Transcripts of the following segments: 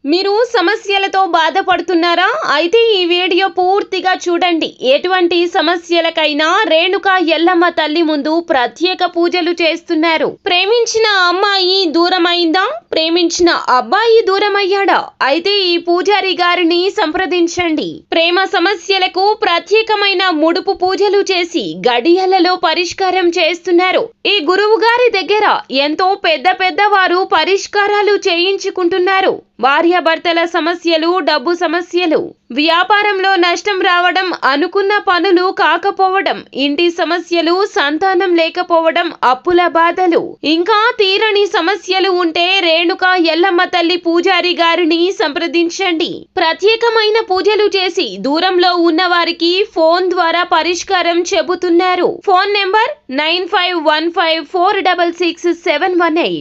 మీరు సమస్యలతో బాధపడుతున్నారా? అయితే ఈ వీడియో పూర్తిగా చూడండి. ఎటువంటి సమస్యలకైనా రేణుకా ఎల్లమ్మ తల్లి ముందు ప్రత్యేక పూజలు చేస్తున్నారు. ప్రేమించిన అమ్మాయి దూరమైందా? ప్రేమించిన అబ్బాయి దూరమయ్యాడా? అయితే ఈ పూజారి గారిని సంప్రదించండి. ప్రేమ సమస్యలకు ప్రత్యేకమైన ముడుపు పూజలు చేసి గడియలలో పరిష్కారం చేస్తున్నారు. ఈ గురువు గారి దగ్గర ఎంతో పెద్ద వారు పరిష్కారాలు చేయించుకుంటున్నారు. భార్యాభర్తల సమస్యలు, డబ్బు సమస్యలు, వ్యాపారంలో నష్టం రావడం, అనుకున్న పనులు కాకపోవడం, ఇంటి సమస్యలు, సంతానం లేకపోవడం, అప్పుల బాధలు, ఇంకా తీరని సమస్యలు ఉంటే రేణుకా ఎల్లమ్మ తల్లి పూజారి గారిని సంప్రదించండి. ప్రత్యేకమైన పూజలు చేసి దూరంలో ఉన్న వారికి ఫోన్ ద్వారా పరిష్కారం చెబుతున్నారు. Phone number 9515466718.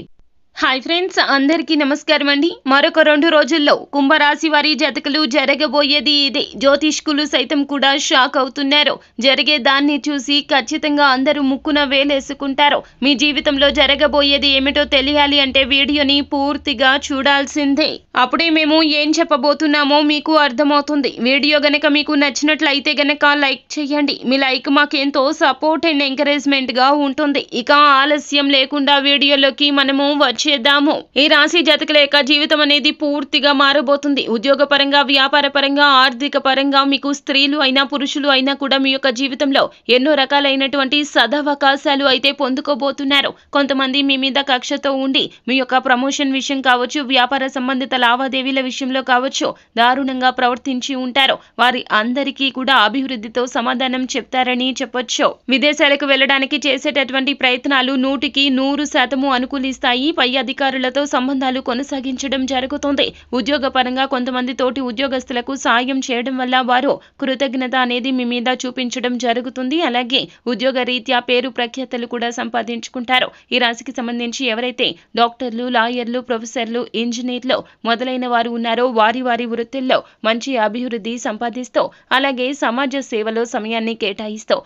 హాయ్ ఫ్రెండ్స్, అందరికీ నమస్కారం అండి. మరొక 2 రోజుల్లో కుంభరాశి వారి జాతకులు జరగబోయేది ఇదే. జ్యోతిష్కులు సైతం కూడా షాక్ అవుతున్నారు. జరిగే దాన్ని చూసి ఖచ్చితంగా అందరూ ముక్కున వేలేసుకుంటారు. మీ జీవితంలో జరగబోయేది ఏమిటో తెలియాలి అంటే వీడియోని పూర్తిగా చూడాల్సిందే. అప్పుడే మేము ఏం చెప్పబోతున్నామో మీకు అర్థమవుతుంది. వీడియో గనక మీకు నచ్చినట్లయితే గనక లైక్ చేయండి. మీ లైక్ మాకెంతో సపోర్ట్ అండ్ ఎంకరేజ్మెంట్ గా ఉంటుంది. ఇక ఆలస్యం లేకుండా వీడియోలోకి మనము చేద్దాము. ఈ రాశి జాతకుల యొక్క జీవితం అనేది పూర్తిగా మారబోతుంది. ఉద్యోగ పరంగా, వ్యాపార పరంగా, ఆర్థిక పరంగా మీకు స్త్రీలు అయినా పురుషులు అయినా కూడా మీ యొక్క జీవితంలో ఎన్నో రకాలైనటువంటి సదవకాశాలు అయితే పొందుకోబోతున్నారు. కొంతమంది మీ మీద కక్షతో ఉండి మీ యొక్క ప్రమోషన్ విషయం కావచ్చు, వ్యాపార సంబంధిత లావాదేవీల విషయంలో కావచ్చు దారుణంగా ప్రవర్తించి ఉంటారు. వారి అందరికీ కూడా అభివృద్ధితో సమాధానం చెప్తారని చెప్పొచ్చు. విదేశాలకు వెళ్ళడానికి చేసేటటువంటి ప్రయత్నాలు 100% అనుకూలిస్తాయి. పై అధికారులతో సంబంధాలు కొనసాగించడం జరుగుతుంది. ఉద్యోగ పరంగా కొంతమంది తోటి ఉద్యోగస్తులకు సాయం చేయడం వల్ల వారు కృతజ్ఞత అనేది మీ మీద చూపించడం జరుగుతుంది. అలాగే ఉద్యోగ రీత్యా పేరు ప్రఖ్యాతలు కూడా సంపాదించుకుంటారు. ఈ రాశికి సంబంధించి ఎవరైతే డాక్టర్లు, లాయర్లు, ప్రొఫెసర్లు, ఇంజనీర్లు మొదలైన వారు ఉన్నారో వారి వృత్తుల్లో మంచి అభివృద్ధి సంపాదిస్తూ అలాగే సమాజ సేవలో సమయాన్ని కేటాయిస్తూ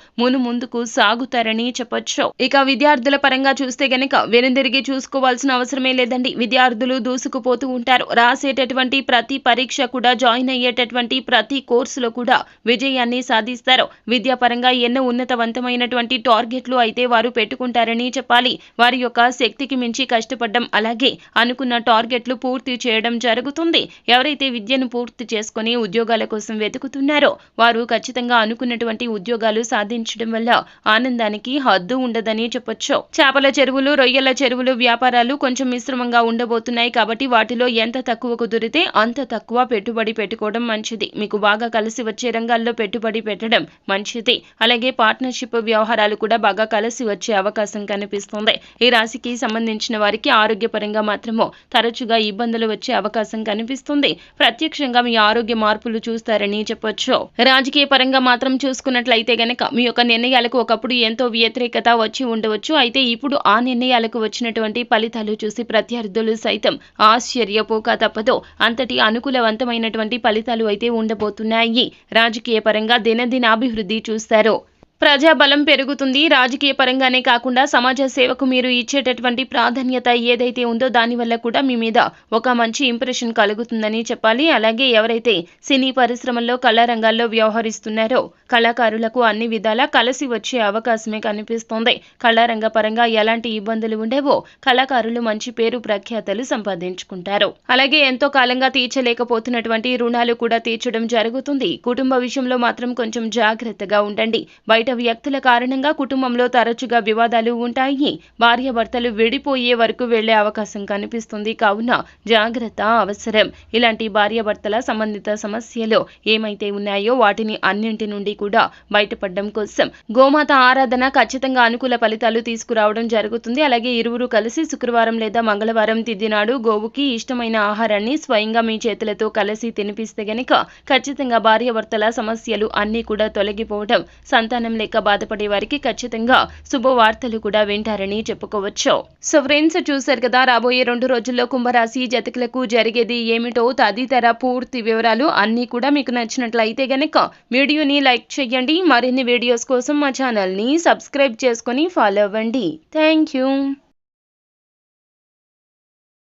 ముందుకు సాగుతారని చెప్పొచ్చు. ఇక విద్యార్థుల పరంగా చూస్తే గనక వెనుదిరిగి చూసుకోవాల్సిన అవసరమే లేదండి. విద్యార్థులు దూసుకుపోతూ ఉంటారు. రాసేటటువంటి ప్రతి పరీక్ష కూడా, జాయిన్ అయ్యేటటువంటి ప్రతి కోర్సులో కూడా విజయాన్ని సాధిస్తారు. విద్యాపరంగా ఎన్నో ఉన్నతవంతమైనటువంటి టార్గెట్లు అయితే వారు పెట్టుకుంటారని చెప్పాలి. వారి యొక్క శక్తికి మించి కష్టపడడం, అలాగే అనుకున్న టార్గెట్లు పూర్తి చేయడం జరుగుతుంది. ఎవరైతే విద్యను పూర్తి చేసుకుని ఉద్యోగాల కోసం వెతుకుతున్నారో వారు ఖచ్చితంగా అనుకున్నటువంటి ఉద్యోగాలు సాధించడం వల్ల ఆనందానికి హద్దు ఉండదని చెప్పొచ్చు. చేపల చెరువులు, రొయ్యల చెరువులు వ్యాపారాలు కొంచెం మిశ్రమంగా ఉండబోతున్నాయి. కాబట్టి వాటిలో ఎంత తక్కువ కుదిరితే అంత తక్కువ పెట్టుబడి పెట్టుకోవడం మంచిది. మీకు బాగా కలిసి వచ్చే రంగాల్లో పెట్టుబడి పెట్టడం మంచిది. అలాగే పార్ట్నర్షిప్ వ్యవహారాలు కూడా బాగా కలిసి వచ్చే అవకాశం కనిపిస్తుంది. ఈ రాశికి సంబంధించిన వారికి ఆరోగ్యపరంగా మాత్రము తరచుగా ఇబ్బందులు వచ్చే అవకాశం కనిపిస్తుంది. ప్రత్యక్షంగా మీ ఆరోగ్య మార్పులు చూస్తారని చెప్పొచ్చు. రాజకీయ పరంగా మాత్రం చూసుకున్నట్లయితే గనక మీ యొక్క నిర్ణయాలకు ఒకప్పుడు ఎంతో వ్యతిరేకత వచ్చి ఉండవచ్చు. అయితే ఇప్పుడు ఆ నిర్ణయాలకు వచ్చినటువంటి ఫలితాలు చూసి ప్రత్యర్థులు సైతం ఆశ్చర్యపోక తప్పదు. అంతటి అనుకూలవంతమైనటువంటి ఫలితాలు అయితే ఉండబోతున్నాయి. రాజకీయ పరంగా దినదిన అభివృద్ధి చూస్తారు. ప్రజాబలం పెరుగుతుంది. రాజకీయ పరంగానే కాకుండా సమాజ సేవకు మీరు ఇచ్చేటటువంటి ప్రాధాన్యత ఏదైతే ఉందో దానివల్ల కూడా మీ మీద ఒక మంచి ఇంప్రెషన్ కలుగుతుందని చెప్పాలి. అలాగే ఎవరైతే సినీ పరిశ్రమల్లో కళారంగాల్లో వ్యవహరిస్తున్నారో కళాకారులకు అన్ని విధాలా కలిసి వచ్చే అవకాశమే కనిపిస్తోంది. కళారంగ పరంగా ఎలాంటి ఇబ్బందులు ఉండేవో కళాకారులు మంచి పేరు ప్రఖ్యాతలు సంపాదించుకుంటారు. అలాగే ఎంతో కాలంగా తీర్చలేకపోతున్నటువంటి రుణాలు కూడా తీర్చడం జరుగుతుంది. కుటుంబ విషయంలో మాత్రం కొంచెం జాగ్రత్తగా ఉండండి. బయట వ్యక్తుల కారణంగా కుటుంబంలో తరచుగా వివాదాలు ఉంటాయి. భార్యాభర్తలు విడిపోయే వరకు వెళ్లే అవకాశం కనిపిస్తుంది. కావున జాగ్రత్త అవసరం. ఇలాంటి భార్యాభర్తల సంబంధిత సమస్యలు ఏమైతే ఉన్నాయో వాటిని అన్నింటి నుండి కూడా బయటపడడం కోసం గోమాత ఆరాధన ఖచ్చితంగా అనుకూల ఫలితాలు తీసుకురావడం జరుగుతుంది. అలాగే ఇరువురు కలిసి శుక్రవారం లేదా మంగళవారం తిథి నాడు గోవుకి ఇష్టమైన ఆహారాన్ని స్వయంగా మీ చేతులతో కలిసి తినిపిస్తే గనక ఖచ్చితంగా భార్యాభర్తల సమస్యలు అన్ని కూడా తొలగిపోవడం, సంతానం లేక బాధపడే వారికి ఖచ్చితంగా శుభవార్తలు కూడా వింటారని చెప్పుకోవచ్చు. సో ఫ్రెండ్స్, చూశారు కదా రాబోయే 2 రోజుల్లో కుంభరాశి జాతకులకు జరిగేది ఏమిటో తదితర పూర్తి వివరాలు అన్నీ కూడా మీకు నచ్చినట్లయితే గనక వీడియోని లైక్ చేయండి. మరిన్ని వీడియోస్ కోసం మా ఛానల్ ని సబ్స్క్రైబ్ చేసుకొని ఫాలో అవ్వండి. Thank you.